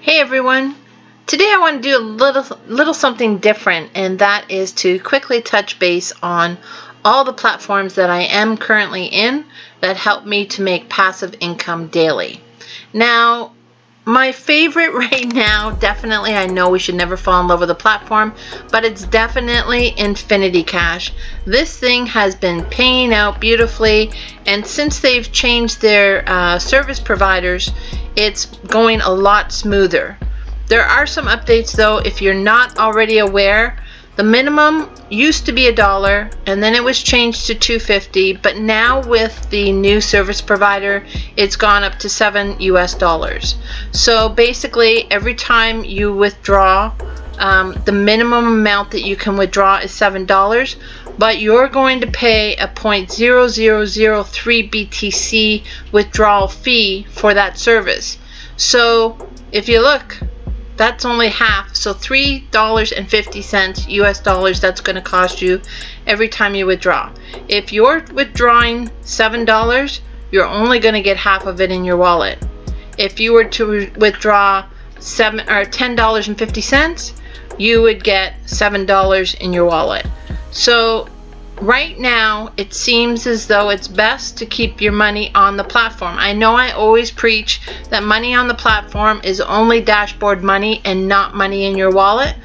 Hey everyone! Today I want to do a little something different, and that is to quickly touch base on all the platforms that I am currently in that help me to make passive income daily. Now, my favorite right now, definitely, I know we should never fall in love with a platform, but it's definitely Infinity Cash. This thing has been paying out beautifully, and since they've changed their service providers, it's going a lot smoother. There are some updates though. If you're not already aware, the minimum used to be $1 and then it was changed to $2.50, but now with the new service provider it's gone up to $7 US. So basically every time you withdraw, the minimum amount that you can withdraw is $7, but you're going to pay a 0.0003 BTC withdrawal fee for that service. So if you look, that's only half, so $3.50 US dollars that's going to cost you every time you withdraw. If you're withdrawing $7, you're only going to get half of it in your wallet. If you were to withdraw $10.50, you would get $7 in your wallet. So right now it seems as though it's best to keep your money on the platform. I know I always preach that money on the platform is only dashboard money and not money in your wallet,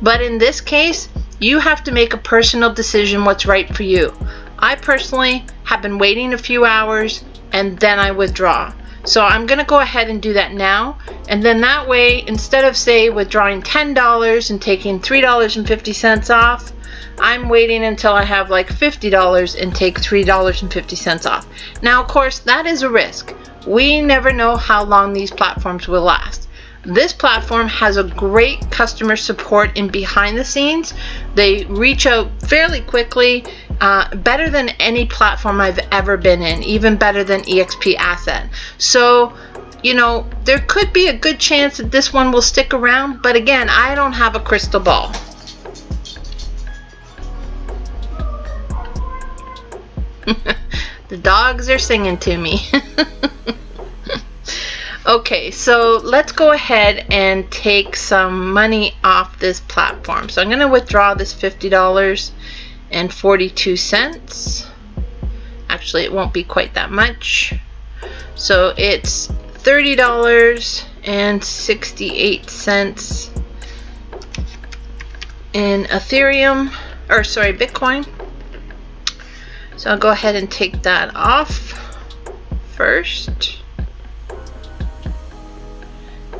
but in this case you have to make a personal decision what's right for you. I personally have been waiting a few hours and then I withdraw. So I'm going to go ahead and do that now, and then that way, instead of say withdrawing $10 and taking $3.50 off, I'm waiting until I have like $50 and take $3.50 off. Now, of course, that is a risk. We never know how long these platforms will last. This platform has a great customer support in behind the scenes. They reach out fairly quickly, better than any platform I've ever been in, even better than EXP Asset. So, you know, there could be a good chance that this one will stick around, but again, I don't have a crystal ball. The dogs are singing to me. Okay, so let's go ahead and take some money off this platform. So I'm going to withdraw this $50.42. Actually, it won't be quite that much. So it's $30.68 in Ethereum, or sorry, Bitcoin. So I'll go ahead and take that off first.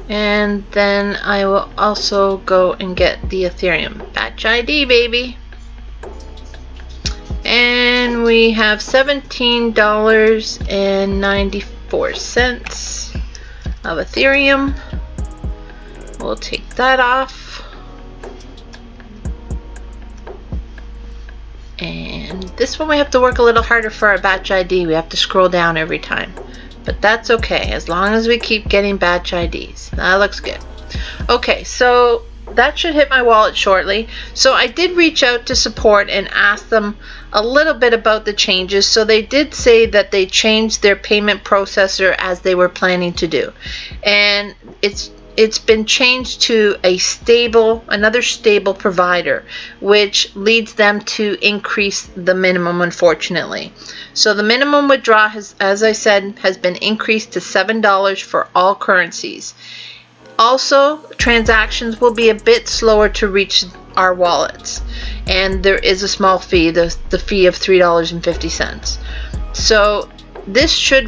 And then I will also go and get the Ethereum batch ID, baby. And we have $17.94 of Ethereum. We'll take that off. And this one we have to work a little harder for our batch ID. We have to scroll down every time. But that's okay, as long as we keep getting batch IDs. That looks good. Okay, so that should hit my wallet shortly. So I did reach out to support and ask them a little bit about the changes. So they did say that they changed their payment processor as they were planning to do. And it's been changed to another stable provider, which leads them to increase the minimum, unfortunately. So the minimum withdrawal has, as I said, has been increased to $7 for all currencies. Also, transactions will be a bit slower to reach our wallets, and there is a small fee, the fee of $3.50. So this should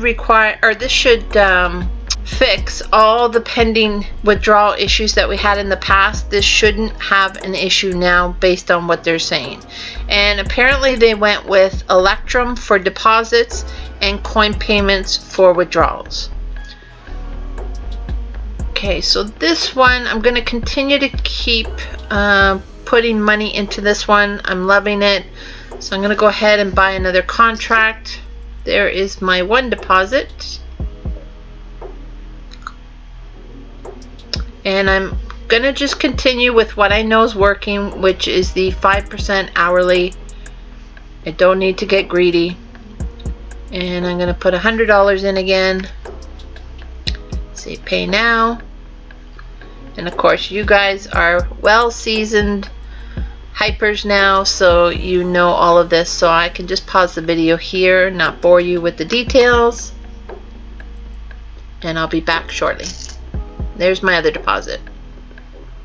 fix all the pending withdrawal issues that we had in the past. This shouldn't have an issue now based on what they're saying. And apparently they went with Electrum for deposits and coin payments for withdrawals. Okay, so this one I'm going to continue to keep putting money into this one. I'm loving it. So I'm going to go ahead and buy another contract. There is my one deposit. And I'm going to just continue with what I know is working, which is the 5% hourly. I don't need to get greedy. And I'm going to put $100 in again. Say pay now. And of course, you guys are well seasoned hypers now, so you know all of this. So I can just pause the video here, not bore you with the details, and I'll be back shortly. There's my other deposit,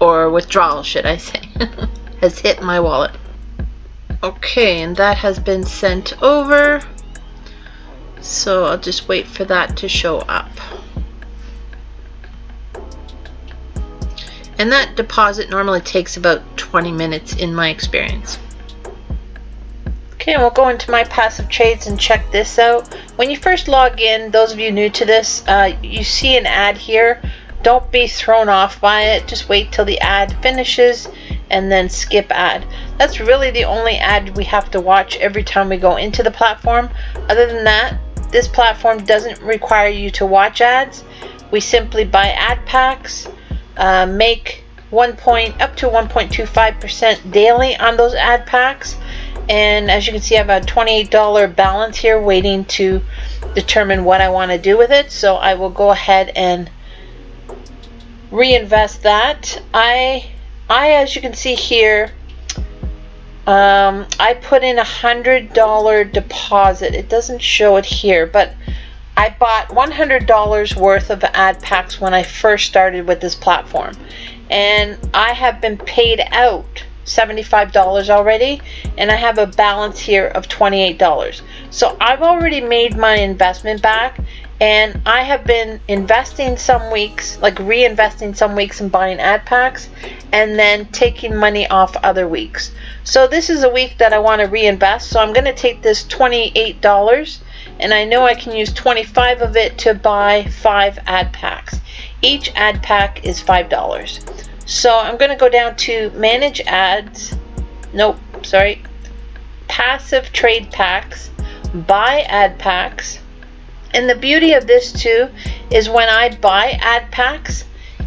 or withdrawal should I say, has hit my wallet. Okay, and that has been sent over, so I'll just wait for that to show up. And that deposit normally takes about 20 minutes in my experience. Okay, and we'll go into my passive trades and check this out. When you first log in, those of you new to this, you see an ad here. Don't be thrown off by it. Just wait till the ad finishes and then skip ad. That's really the only ad we have to watch every time we go into the platform. Other than that, this platform doesn't require you to watch ads. We simply buy ad packs, make up to 1.25% daily on those ad packs. And as you can see, I have a $28 balance here waiting to determine what I want to do with it. So I will go ahead and reinvest that. As you can see here, I put in $100 deposit. It doesn't show it here, but I bought $100 worth of ad packs when I first started with this platform, and I have been paid out $75 already, and I have a balance here of $28. So I've already made my investment back, and I have been investing some weeks, like reinvesting some weeks and buying ad packs, and then taking money off other weeks. So this is a week that I want to reinvest, so I'm going to take this $28, and I know I can use 25 of it to buy 5 ad packs. Each ad pack is $5. So I'm going to go down to manage ads, passive trade packs, buy ad packs. And the beauty of this too is when I buy ad packs,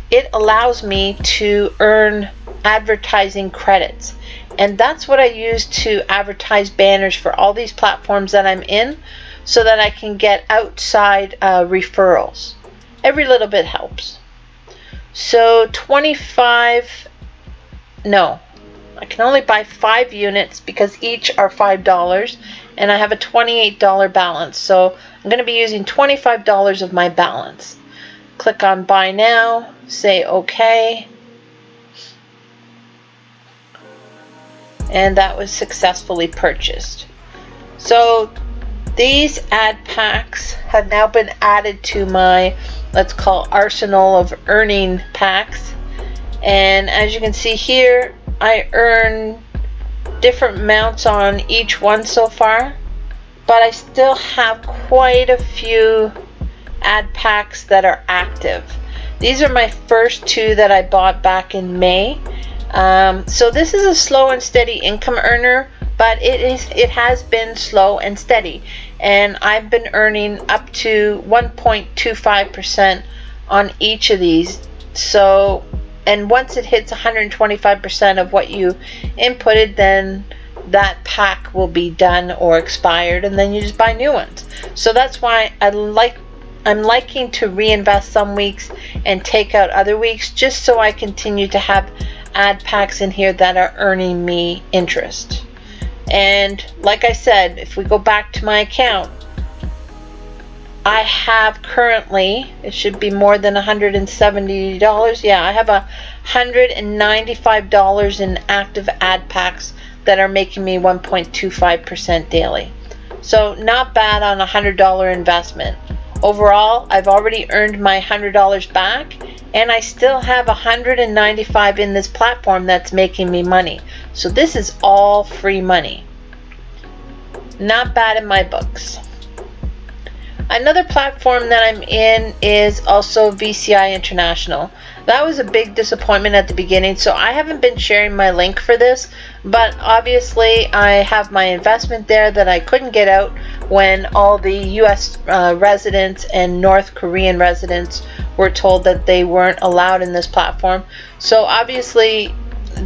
it allows me to earn advertising credits. And that's what I use to advertise banners for all these platforms that I'm in, so that I can get outside referrals. Every little bit helps. So I can only buy 5 units because each are $5, and I have a $28 balance. So I'm going to be using $25 of my balance. Click on buy now, say OK, and that was successfully purchased. So these ad packs have now been added to my, let's call, arsenal of earning packs. And as you can see here, I earn different amounts on each one so far, but I still have quite a few ad packs that are active. These are my first 2 that I bought back in May. So this is a slow and steady income earner, but it has been slow and steady, and I've been earning up to 1.25% on each of these. So, and once it hits 125% of what you inputted, then that pack will be done or expired, and then you just buy new ones. So that's why I'm liking to reinvest some weeks and take out other weeks, just so I continue to have ad packs in here that are earning me interest. And like I said, if we go back to my account, I have currently, it should be more than $170. Yeah, I have $195 in active ad packs that are making me 1.25% daily. So not bad on a $100 investment. Overall, I've already earned my $100 back, and I still have $195 in this platform that's making me money. So this is all free money. Not bad in my books. Another platform that I'm in is also VCI International. That was a big disappointment at the beginning, so I haven't been sharing my link for this, but obviously I have my investment there that I couldn't get out when all the US residents and North Korean residents were told that they weren't allowed in this platform. So obviously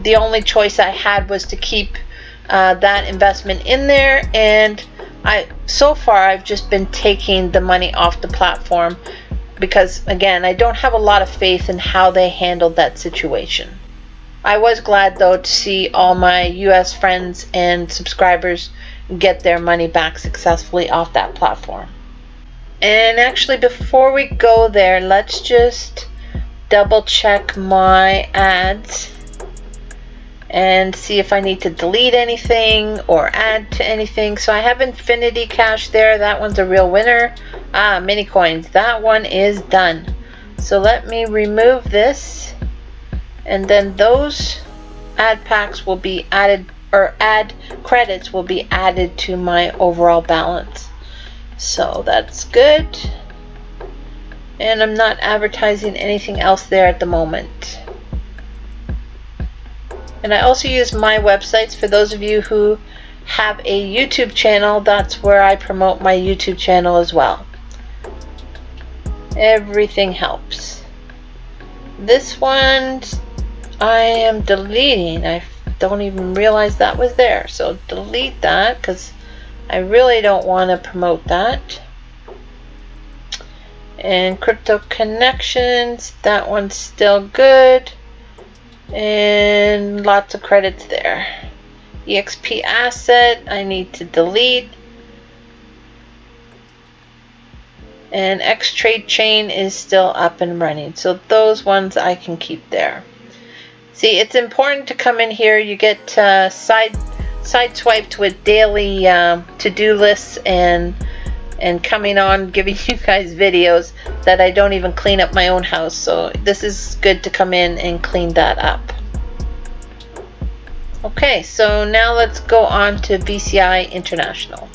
the only choice I had was to keep that investment in there, and so far I've just been taking the money off the platform because again, I don't have a lot of faith in how they handled that situation. I was glad though to see all my US friends and subscribers get their money back successfully off that platform. And actually, before we go there, let's just double check my ads and see if I need to delete anything or add to anything. So I have Infinity Cash there. That one's a real winner. Mini coins. That one is done. So let me remove this, and then those ad packs will be added, or ad credits will be added to my overall balance. So that's good. And I'm not advertising anything else there at the moment. And I also use my websites. For those of you who have a YouTube channel, that's where I promote my YouTube channel as well. Everything helps. This one I am deleting. I don't even realize that was there. So delete that, because I really don't want to promote that. And Crypto Connections, that one's still good. And lots of credits there. EXP Asset, I need to delete. And X Trade Chain is still up and running. So those ones I can keep there. See, it's important to come in here. You get sideswiped with daily to-do lists and coming on giving you guys videos that I don't even clean up my own house. So this is good to come in and clean that up. Okay, so now let's go on to BCI International.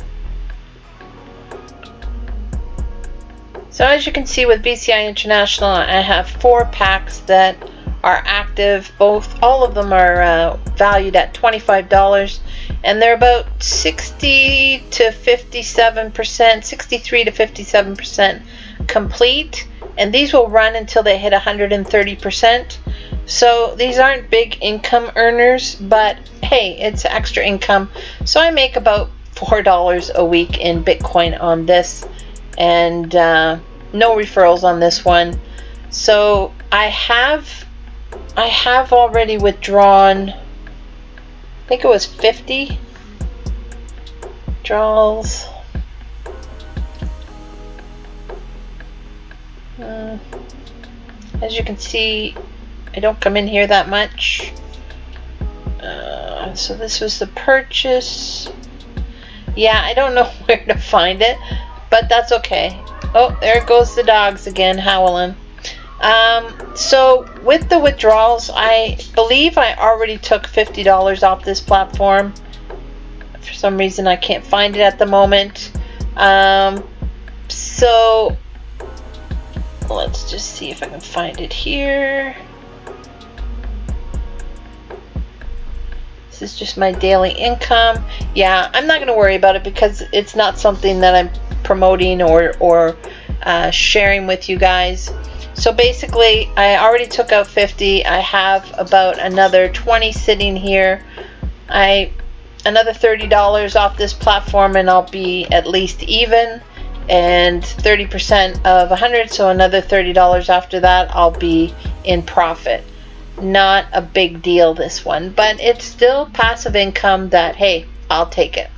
So as you can see with BCI International, I have 4 packs that are active. All of them are valued at $25, and they're about 63 to 57% complete, and these will run until they hit 130%. So these aren't big income earners, but hey, it's extra income. So I make about $4 a week in Bitcoin on this, and no referrals on this one. So I have already withdrawn, I think it was 50 withdrawals. As you can see, I don't come in here that much. So this was the purchase. Yeah, I don't know where to find it, but that's okay. Oh, there goes the dogs again howling. So with the withdrawals, I believe I already took $50 off this platform. For some reason I can't find it at the moment. So let's just see if I can find it here. This is just my daily income. Yeah, I'm not going to worry about it because it's not something that I'm promoting or sharing with you guys. So basically, I already took out 50. I have about another 20 sitting here. Another $30 off this platform, and I'll be at least even. And 30% of 100, so another $30 after that, I'll be in profit. Not a big deal, this one, but it's still passive income that, hey, I'll take it.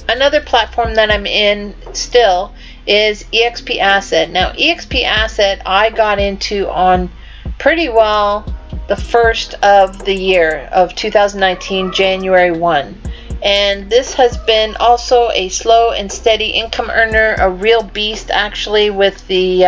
Another platform that I'm in still is EXP Asset. Now, EXP Asset I got into on pretty well the first of the year of 2019, January 1. And this has been also a slow and steady income earner, a real beast actually, with the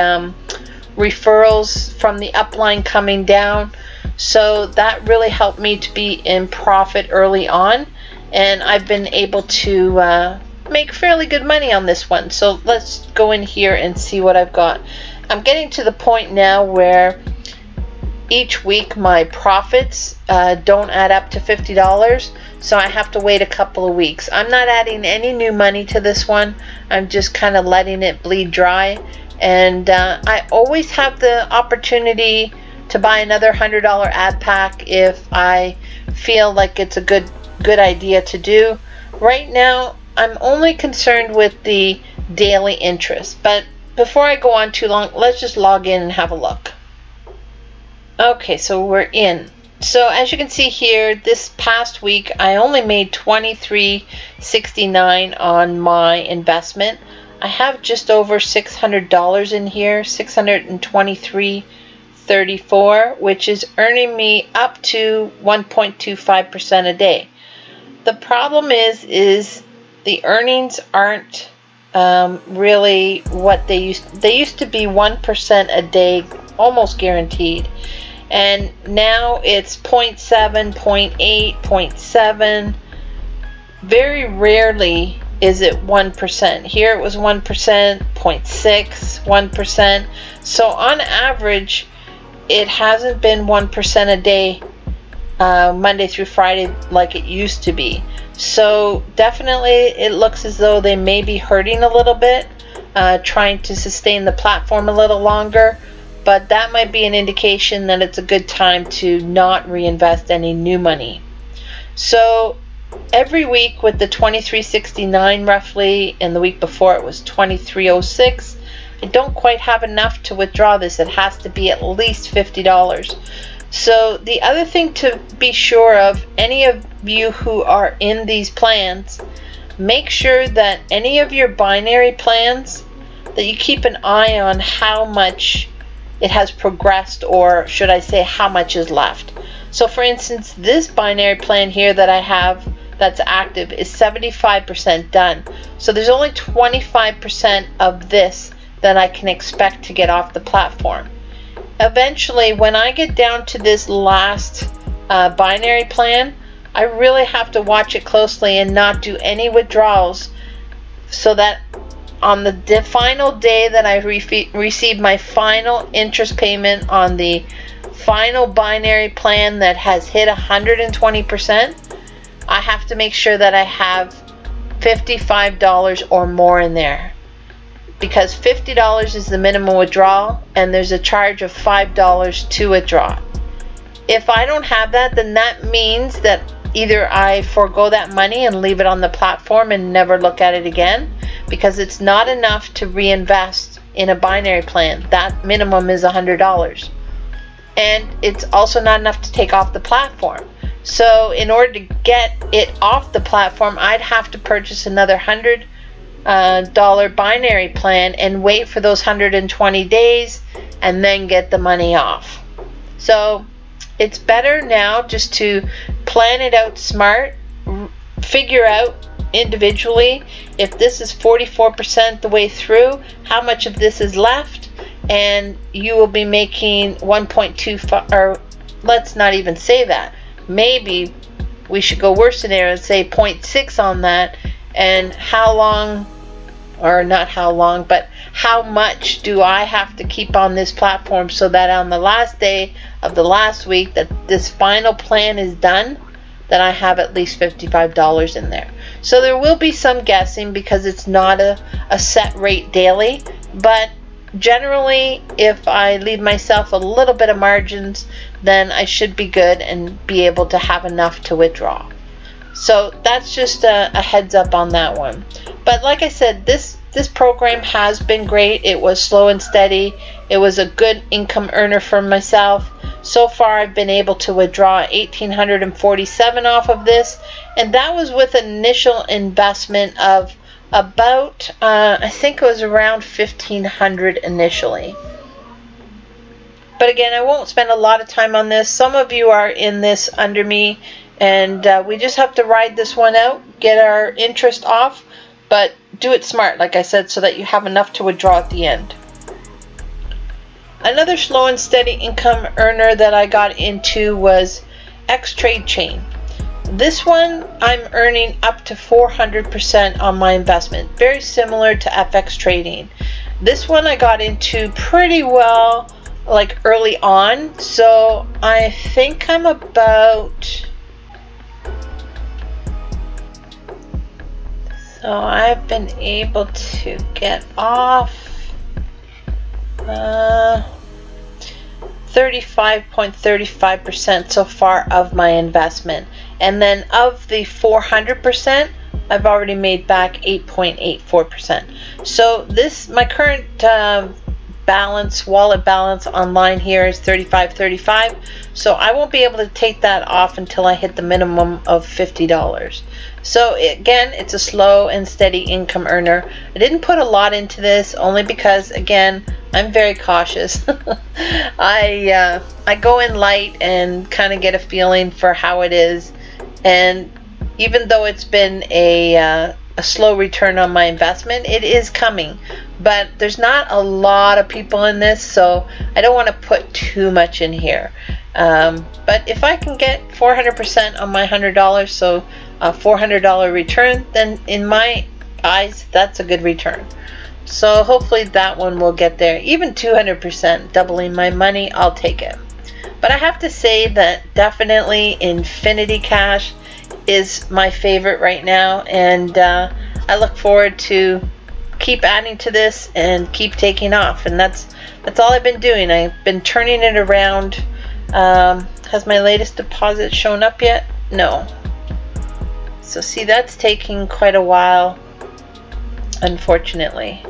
referrals from the upline coming down. So that really helped me to be in profit early on, and I've been able to make fairly good money on this one. So let's go in here and see what I've got. I'm getting to the point now where each week my profits don't add up to $50, so I have to wait a couple of weeks. I'm not adding any new money to this one. I'm just kind of letting it bleed dry, and I always have the opportunity to buy another $100 ad pack if I feel like it's a good idea to do. Right now I'm only concerned with the daily interest, but before I go on too long, let's just log in and have a look. Okay, so we're in. So as you can see here, this past week I only made $23.69 on my investment. I have just over $600 in here, $623.34, which is earning me up to 1.25% a day. The problem is the earnings aren't really what they used to be 1% a day, almost guaranteed. And now it's 0.7, 0.8, 0.7. Very rarely is it 1%. Here it was 1%, 0.6, 1%. So on average, it hasn't been 1% a day, Monday through Friday, like it used to be. So definitely it looks as though they may be hurting a little bit, trying to sustain the platform a little longer. But that might be an indication that it's a good time to not reinvest any new money. So every week with the $23.69 roughly, and the week before it was $23.06, I don't quite have enough to withdraw this. It has to be at least $50. So the other thing to be sure of, any of you who are in these plans, make sure that any of your binary plans, that you keep an eye on how much it has progressed, or should I say how much is left. So for instance, this binary plan here that I have that's active is 75% done. So there's only 25% of this that I can expect to get off the platform. Eventually, when I get down to this last binary plan, I really have to watch it closely and not do any withdrawals, so that on the final day that I receive my final interest payment on the final binary plan that has hit 120%, I have to make sure that I have $55 or more in there, because $50 is the minimum withdrawal and there's a charge of $5 to withdraw. If I don't have that, then that means that either I forego that money and leave it on the platform and never look at it again, because it's not enough to reinvest in a binary plan. That minimum is $100. And it's also not enough to take off the platform. So in order to get it off the platform, I'd have to purchase another $100 binary plan and wait for those 120 days and then get the money off. So it's better now just to plan it out smart, figure out individually if this is 44% the way through, how much of this is left, and you will be making 1.25, or let's not even say that. Maybe we should go worse scenario and say 0.6 on that, and how long, or not how long, but how much do I have to keep on this platform so that on the last day of the last week that this final plan is done, that I have at least $55 in there. So there will be some guessing because it's not a set rate daily, but generally if I leave myself a little bit of margins, then I should be good and be able to have enough to withdraw. So that's just a heads up on that one. But like I said, this program has been great. It was slow and steady. It was a good income earner for myself. So far I've been able to withdraw $1,847 off of this, and that was with an initial investment of about I think it was around $1,500 initially. But again, I won't spend a lot of time on this. Some of you are in this under me, and we just have to ride this one out, get our interest off, but do it smart, like I said, so that you have enough to withdraw at the end. Another slow and steady income earner that I got into was X Trade Chain. This one I'm earning up to 400% on my investment, very similar to FX trading. This one I got into pretty well, like early on, so I think I'm about, so I've been able to get off 35.35% so far of my investment. And then of the 400%, I've already made back 8.84%. So my current wallet balance online here is $35.35. So I won't be able to take that off until I hit the minimum of $50. So again, it's a slow and steady income earner. I didn't put a lot into this only because, again, I'm very cautious. I go in light and kind of get a feeling for how it is, and even though it's been a slow return on my investment, it is coming. But there's not a lot of people in this, so I don't want to put too much in here. But if I can get 400% on my $100, so a $400 return, then in my eyes, that's a good return. So hopefully that one will get there. Even 200%, doubling my money, I'll take it. But I have to say that definitely Infinity Cash is my favorite right now, and I look forward to keep adding to this and keep taking off. And that's all I've been doing. I've been turning it around. Has my latest deposit shown up yet? No. So see, that's taking quite a while, unfortunately.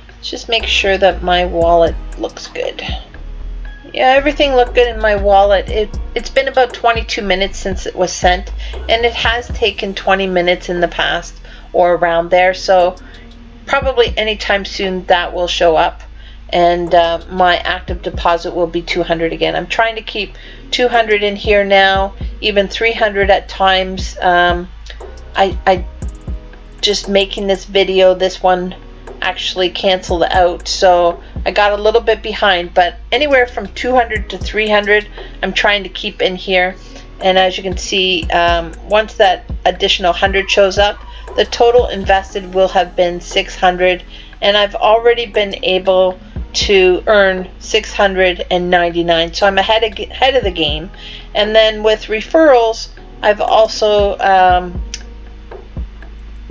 Let's just make sure that my wallet looks good. Yeah, everything looked good in my wallet. It's been about 22 minutes since it was sent, and it has taken 20 minutes in the past or around there, so probably anytime soon that will show up, and my active deposit will be 200 again. I'm trying to keep 200 in here now, even 300 at times. I just making this video, this one actually canceled out, so I got a little bit behind, but anywhere from 200 to 300 I'm trying to keep in here. And as you can see, once that additional 100 shows up, the total invested will have been 600, and I've already been able to earn 699, so I'm ahead of the game. And then with referrals, I've also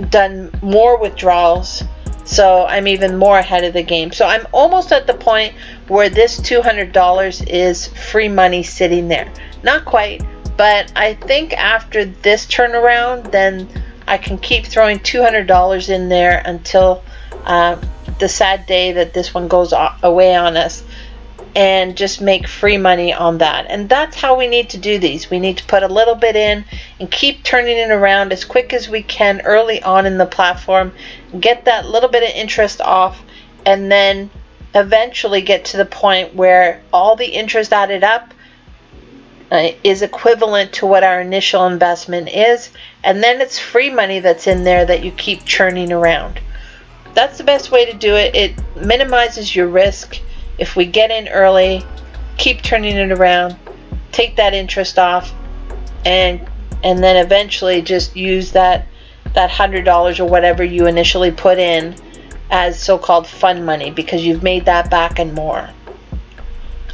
done more withdrawals, so I'm even more ahead of the game. So I'm almost at the point where this $200 is free money sitting there. Not quite, but I think after this turnaround, then I can keep throwing $200 in there until the sad day that this one goes away on us, and just make free money on that. And that's how we need to do these. We need to put a little bit in and keep turning it around as quick as we can early on in the platform, get that little bit of interest off, and then eventually get to the point where all the interest added up is equivalent to what our initial investment is, and then it's free money that's in there that you keep churning around. That's the best way to do it. It minimizes your risk. If we get in early, keep turning it around, take that interest off, and then eventually just use that $100 or whatever you initially put in as so-called fun money, because you've made that back and more.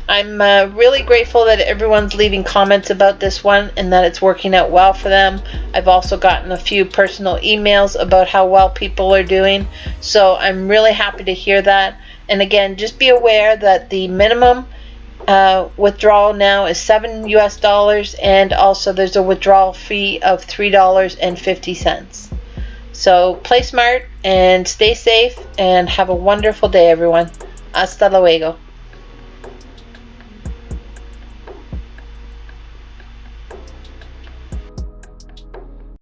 I'm really grateful that everyone's leaving comments about this one and that it's working out well for them. I've also gotten a few personal emails about how well people are doing, so I'm really happy to hear that. And again, just be aware that the minimum withdrawal now is $7 US, and also there's a withdrawal fee of $3.50. So play smart and stay safe, and have a wonderful day, everyone. Hasta luego.